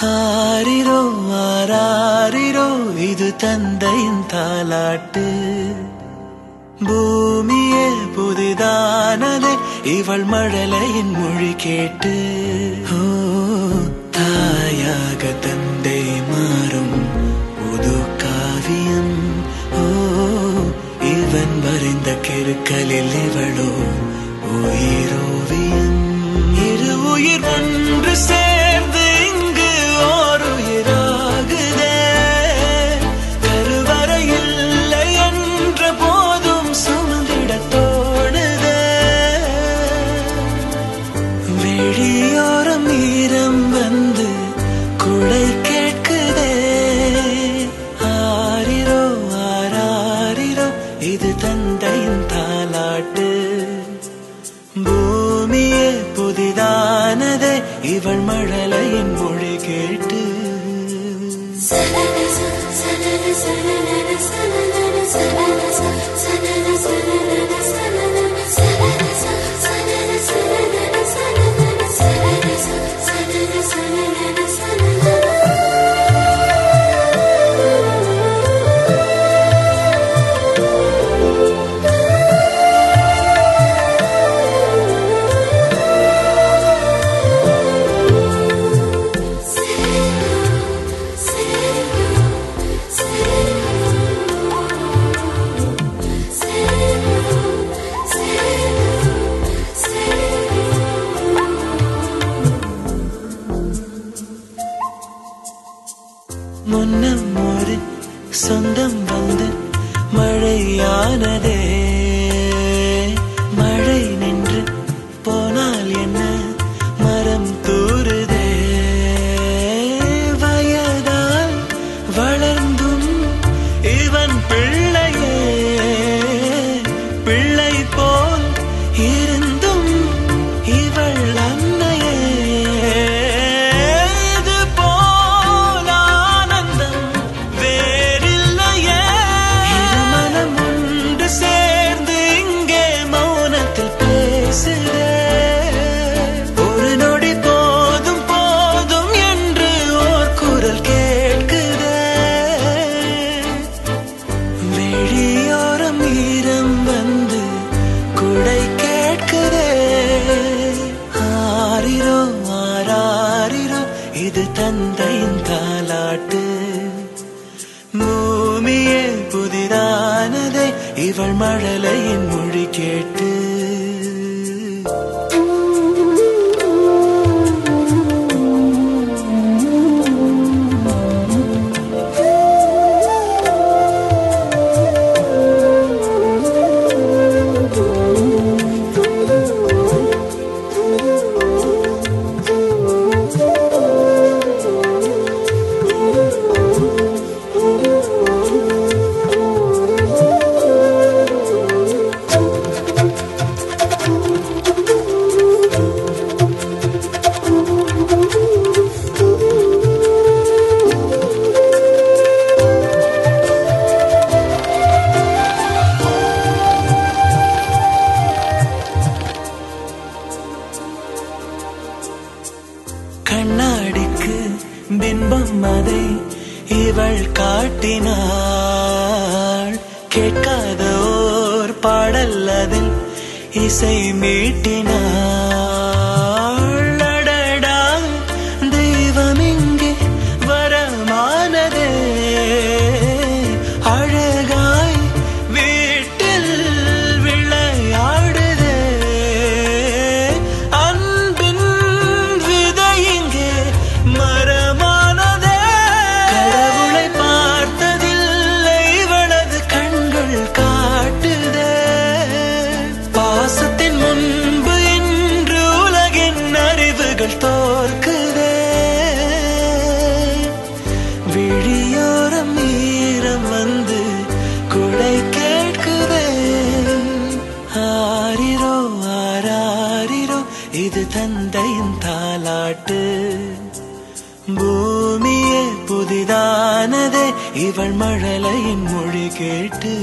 ஆரிரோ ஆராரிரோ இது தந்தையின் தாலாட்டு. பூமியே புதிதானதே இவள் மழலையின் மொழி கேட்டு. ஓ தாயாக தந்தை மாறும் புது காவியம். ஓ இவன் வரைந்த கிறுக்கலில் இவளோ உயிரோவியம். இரு உயிர் ஒன்று சேர்ந்து இங்கு ஓர் உயிராகுதே. கருவறை இல்லை என்ற போதும் சுமந்திட தோணுதே. வெளியோரம் ஈரம் வந்து குடை கேட்குதே. ஆரிரோ ஆராரிரோ இது தந்தையின் தாலாட்டு. பூமியே புதிதானதே இவள் மழலையின் மொழி கேட்டு. முன்னம் ஒரு சொந்தம் வந்து மழையானதே. மழை நின்று போனால் என்ன மரம் தூறுதே. வயதால் வளர்ந்தும் இவன் பிள்ளையே. பிள்ளை போல் இருந்தும் இவள் அன்னையே. இது தந்தையின் தாலாட்டு. பூமியே புதிதானதே இவள் மழலையின் மொழி கேட்டு. கண்ணாடிக்கு பிம்பம் அதை இவள் காட்டினாள். கேட்காத ஓர் பாடல் அதில் இசை மீட்டினாள். அடடா தெய்வம் இங்கே வரமானதே. அழகாய் வீட்டில் விளையாடுதே. அன்பின் விதை இங்கே மரமானதே. கடவுளை பார்த்ததில்லை இவளது கண்கள் காட்டுதே. பாசத்தின் முன்பு இன்று உலகின் அறிவுகள் தோற்குதே. விழியோரம் ஈரம் வந்து குடை கேட்குதே. ஆரிரோ ஆராரிரோ இது தந்தையின் தாலாட்டு. பூமியே புதிதானதே இவள் மழலையின் மொழி கேட்டு.